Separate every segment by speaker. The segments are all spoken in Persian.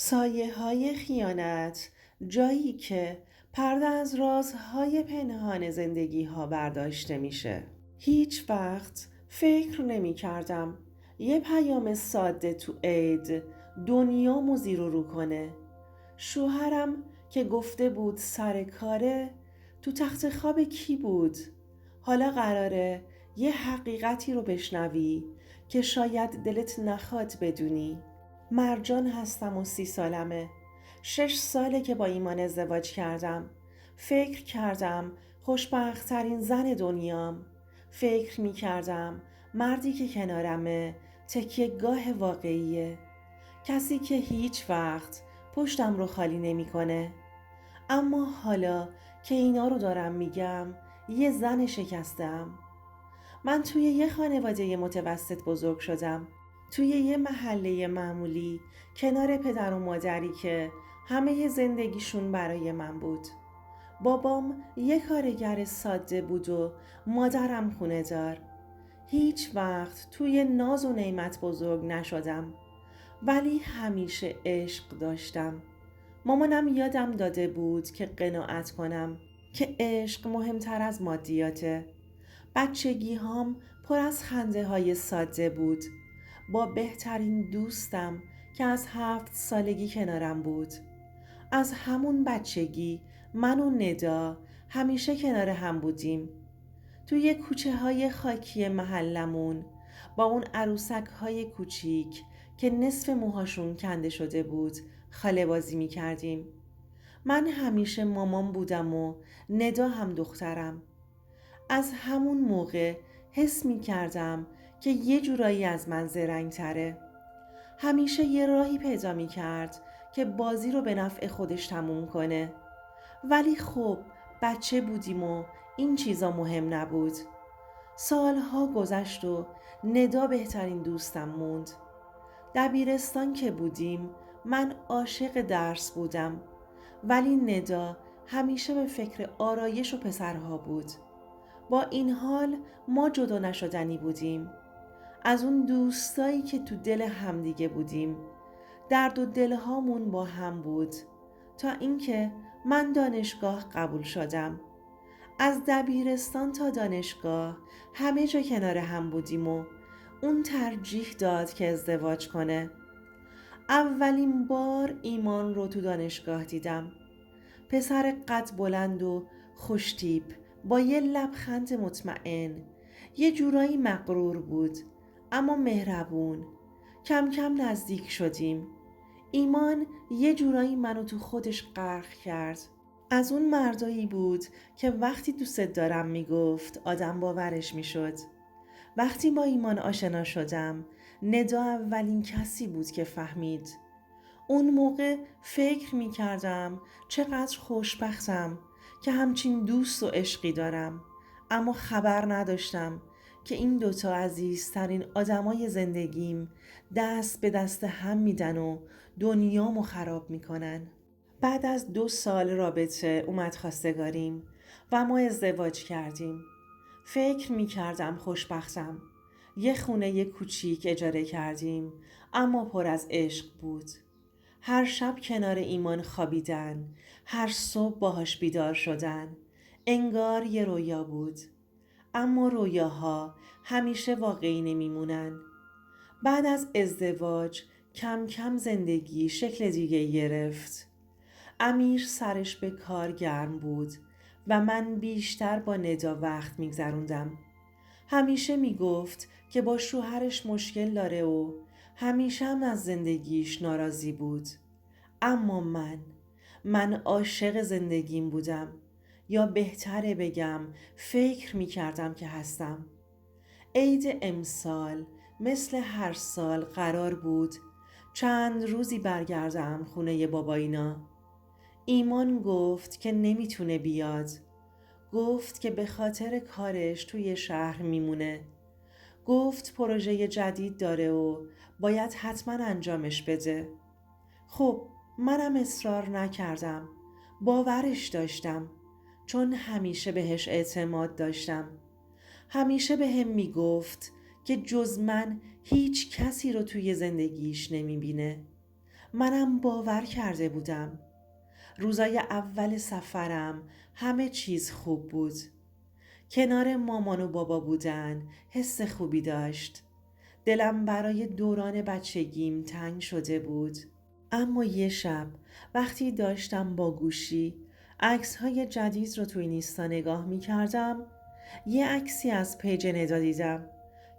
Speaker 1: سایه‌های خیانت، جایی که پرده از رازهای پنهان زندگی‌ها برداشته میشه. هیچ وقت فکر نمی کردم یه پیام ساده تو عید دنیامو زیر و رو کنه. شوهرم که گفته بود سر کاره تو تخت خواب کی بود؟ حالا قراره یه حقیقتی رو بشنوی که شاید دلت نخواد بدونی. مرجان هستم و 30 سالمه. 6 ساله که با ایمان ازدواج کردم. فکر کردم خوشبخت‌ترین زن دنیام. فکر می کردم مردی که کنارمه تکیهگاه واقعیه. کسی که هیچ وقت پشتم رو خالی نمی‌کنه. اما حالا که اینا رو دارم میگم یه زن شکستم. من توی یه خانواده متوسط بزرگ شدم. توی یه محله معمولی کنار پدر و مادری که همه زندگیشون برای من بود. بابام یه کارگر ساده بود و مادرم خونه دار. هیچ وقت توی ناز و نعمت بزرگ نشدم، ولی همیشه عشق داشتم. مامانم یادم داده بود که قناعت کنم که عشق مهمتر از مادیاته. بچگی هام پر از خنده های ساده بود، با بهترین دوستم که از 7 سالگی کنارم بود. از همون بچگی من و ندا همیشه کنار هم بودیم. توی کوچه های خاکی محلمون با اون عروسک های کوچیک که نصف موهاشون کنده شده بود خاله بازی می کردیم. من همیشه مامان بودم و ندا هم دخترم. از همون موقع حس می کردم که یه جورایی از من زرنگ تره. همیشه یه راهی پیدا می کرد که بازی رو به نفع خودش تموم کنه. ولی خب بچه بودیم و این چیزا مهم نبود. سالها گذشت و ندا بهترین دوستم موند. دبیرستان که بودیم من عاشق درس بودم، ولی ندا همیشه به فکر آرایش و پسرها بود. با این حال ما جدا نشدنی بودیم. از اون دوستایی که تو دل همدیگه بودیم. درد و دلهامون با هم بود تا اینکه من دانشگاه قبول شدم. از دبیرستان تا دانشگاه همه جا کنار هم بودیم و اون ترجیح داد که ازدواج کنه. اولین بار ایمان رو تو دانشگاه دیدم. پسر قد بلند و خوشتیپ با یه لبخند مطمئن. یه جورایی مغرور بود اما مهربون. کم کم نزدیک شدیم. ایمان یه جورایی منو تو خودش غرق کرد. از اون مردایی بود که وقتی دوست دارم میگفت آدم باورش میشد. وقتی با ایمان آشنا شدم ندا اولین کسی بود که فهمید. اون موقع فکر می کردم چقدر خوشبختم که همچین دوست و عشقی دارم، اما خبر نداشتم که این دوتا عزیزترین آدمای زندگیم دست به دست هم میدن و دنیامو خراب میکنن. بعد از 2 سال رابطه اومد خواستگاریم و ما ازدواج کردیم. فکر می کردم خوشبختم. یه خونه کوچیک اجاره کردیم اما پر از عشق بود. هر شب کنار ایمان خوابیدن، هر صبح باهاش بیدار شدن، انگار یه رویا بود. اما رویاها همیشه واقعی نمیمونن. بعد از ازدواج کم کم زندگی شکل دیگه گرفت. امیر سرش به کار گرم بود و من بیشتر با ندا وقت میگذروندم. همیشه میگفت که با شوهرش مشکل داره و همیشه هم از زندگیش ناراضی بود. اما من عاشق زندگیم بودم، یا بهتره بگم فکر میکردم که هستم. عید امسال مثل هر سال قرار بود چند روزی برگردم خونه بابایینا. ایمان گفت که نمیتونه بیاد. گفت که به خاطر کارش توی شهر میمونه. گفت پروژه جدید داره و باید حتما انجامش بده. خب منم اصرار نکردم. باورش داشتم چون همیشه بهش اعتماد داشتم. همیشه به هم میگفت که جز من هیچ کسی رو توی زندگیش نمیبینه. منم باور کرده بودم. روزای اول سفرم همه چیز خوب بود. کنار مامان و بابا بودن حس خوبی داشت. دلم برای دوران بچگیم تنگ شده بود. اما یه شب وقتی داشتم با گوشی عکس‌های جدید رو توی اینستا نگاه می کردم، یه عکسی از پیج ندا دیدم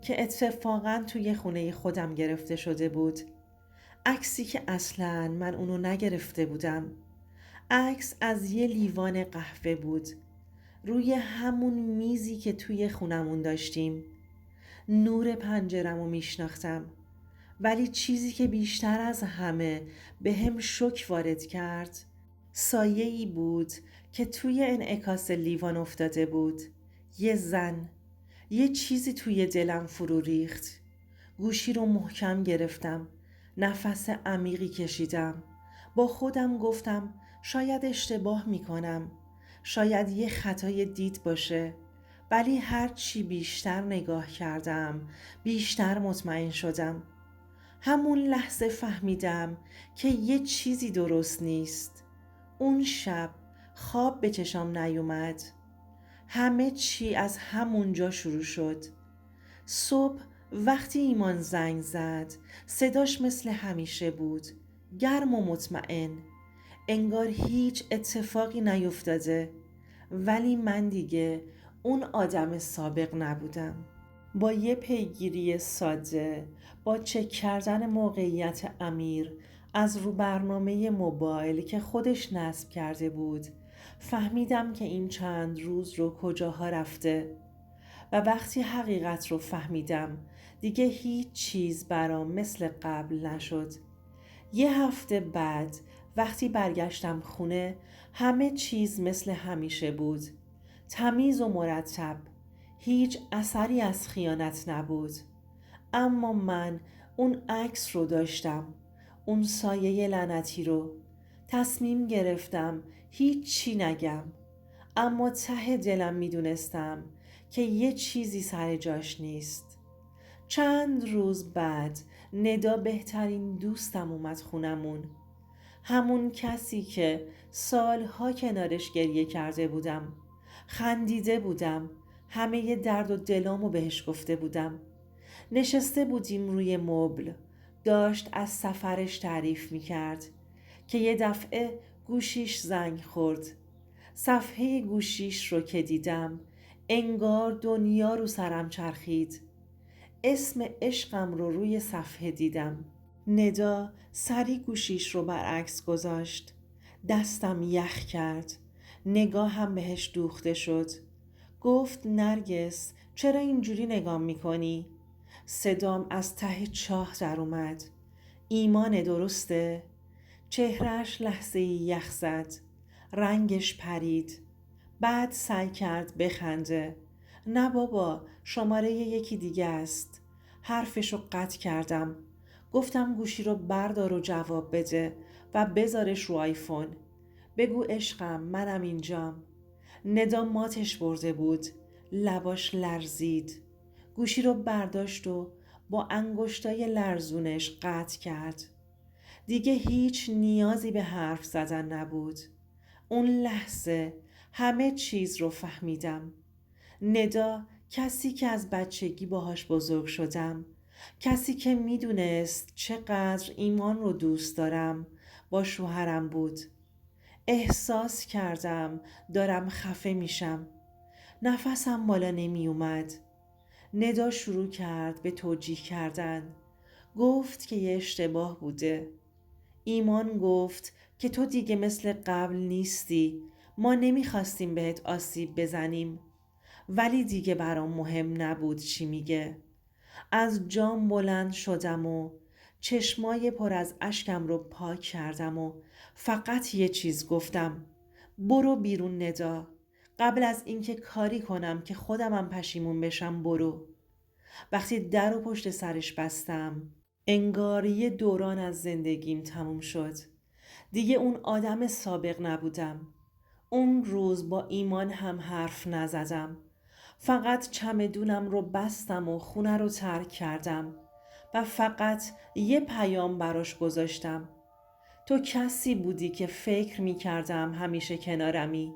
Speaker 1: که اتفاقاً توی خونه خودم گرفته شده بود. عکسی که اصلاً من اونو نگرفته بودم. عکس از یه لیوان قهوه بود روی همون میزی که توی خونمون داشتیم. نور پنجرمو میشناختم، ولی چیزی که بیشتر از همه به هم شوک وارد کرد سایه‌ای بود که توی انعکاس لیوان افتاده بود. یه زن. یه چیزی توی دلم فرو ریخت. گوشی رو محکم گرفتم. نفس عمیقی کشیدم. با خودم گفتم شاید اشتباه میکنم. شاید یه خطای دید باشه. ولی هر چی بیشتر نگاه کردم بیشتر مطمئن شدم. همون لحظه فهمیدم که یه چیزی درست نیست. اون شب خواب به چشام نیومد. همه چی از همونجا شروع شد. صبح وقتی ایمان زنگ زد صداش مثل همیشه بود، گرم و مطمئن، انگار هیچ اتفاقی نیفتاده. ولی من دیگه اون آدم سابق نبودم. با یه پیگیری ساده، با چک کردن موقعیت امیر از رو برنامه موبایل که خودش نصب کرده بود، فهمیدم که این چند روز رو کجاها رفته. و وقتی حقیقت رو فهمیدم دیگه هیچ چیز برام مثل قبل نشد. یه هفته بعد وقتی برگشتم خونه همه چیز مثل همیشه بود. تمیز و مرتب. هیچ اثری از خیانت نبود. اما من اون عکس رو داشتم. اون سایه لعنتی رو. تصمیم گرفتم هیچی نگم. اما ته دلم میدونستم که یه چیزی سر جاش نیست. چند روز بعد ندا بهترین دوستم اومد خونمون. همون کسی که سالها کنارش گریه کرده بودم. خندیده بودم. همه درد و دلامو بهش گفته بودم. نشسته بودیم روی مبل. داشت از سفرش تعریف میکرد که یه دفعه گوشیش زنگ خورد. صفحه گوشیش رو که دیدم انگار دنیا رو سرم چرخید. اسم عشقم رو روی صفحه دیدم. ندا سری گوشیش رو برعکس گذاشت. دستم یخ کرد. نگاهم بهش دوخته شد. گفت نرگس چرا اینجوری نگاه میکنی؟ صدام از ته چاه در اومد. ایمان درسته؟ چهرهش لحظه یخ زد. رنگش پرید. بعد سعی کرد بخنده. نه بابا، شماره یکی دیگه است. حرفشو قطع کردم. گفتم گوشی رو بردار و جواب بده و بذارش رو آیفون. بگو عشقم منم اینجام. ندا ماتش برده بود. لباش لرزید. گوشی رو برداشت و با انگشتای لرزونش قطع کرد. دیگه هیچ نیازی به حرف زدن نبود. اون لحظه همه چیز رو فهمیدم. ندا کسی که از بچگی باهاش بزرگ شدم، کسی که میدونست چقدر ایمان رو دوست دارم، با شوهرم بود. احساس کردم دارم خفه میشم. نفسم بالا نمی اومد. ندا شروع کرد به توجیه کردن. گفت که یه اشتباه بوده. ایمان گفت که تو دیگه مثل قبل نیستی. ما نمیخواستیم بهت آسیب بزنیم. ولی دیگه برام مهم نبود چی میگه. از جام بلند شدم و چشمای پر از اشکم رو پاک کردم و فقط یه چیز گفتم. برو بیرون ندا. قبل از اینکه کاری کنم که خودمم پشیمون بشم برو. وقتی در و پشت سرش بستم انگار یه دوران از زندگیم تموم شد. دیگه اون آدم سابق نبودم. اون روز با ایمان هم حرف نزدم. فقط چمدونم رو بستم و خونه رو ترک کردم و فقط یه پیام براش گذاشتم. تو کسی بودی که فکر می کردم همیشه کنارمی،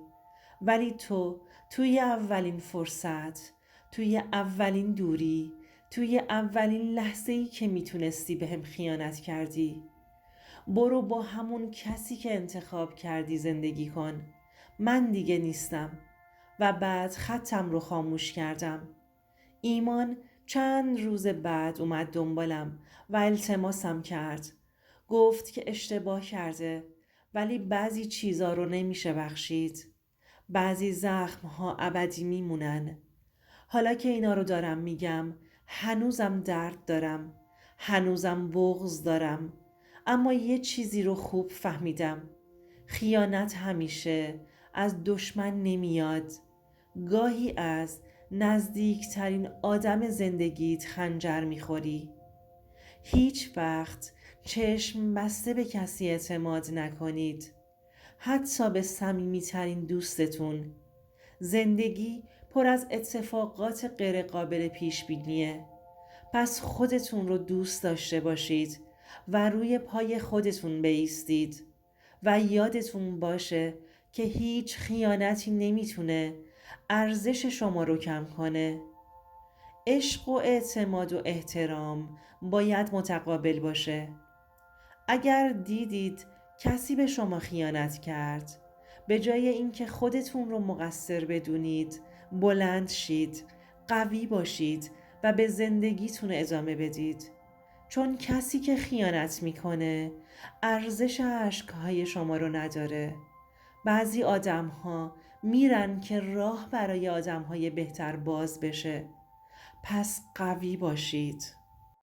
Speaker 1: ولی تو توی اولین فرصت، توی اولین دوری، توی اولین لحظه‌ای که میتونستی بهم خیانت کردی. برو با همون کسی که انتخاب کردی زندگی کن. من دیگه نیستم. و بعد خطم رو خاموش کردم. ایمان چند روز بعد اومد دنبالم و التماسم کرد. گفت که اشتباه کرده، ولی بعضی چیزا رو نمیشه بخشید. بعضی زخم‌ها ابدی میمونن. حالا که اینا رو دارم میگم، هنوزم درد دارم، هنوزم بغض دارم، اما یه چیزی رو خوب فهمیدم. خیانت همیشه از دشمن نمیاد. گاهی از نزدیکترین آدم زندگیت خنجر میخوری. هیچ وقت چشم بسته به کسی اعتماد نکنید، حتی به صمیمیترین دوستتون. زندگی پر از اتفاقات غیرقابل پیش بینیه. پس خودتون رو دوست داشته باشید و روی پای خودتون بایستید و یادتون باشه که هیچ خیانتی نمیتونه ارزش شما رو کم کنه. عشق و اعتماد و احترام باید متقابل باشه. اگر دیدید کسی به شما خیانت کرد، به جای اینکه خودتون رو مقصر بدونید، بلند شید، قوی باشید و به زندگیتون ادامه بدید. چون کسی که خیانت میکنه ارزش عشقهای شما رو نداره. بعضی آدمها میرن که راه برای آدمهای بهتر باز بشه. پس قوی باشید.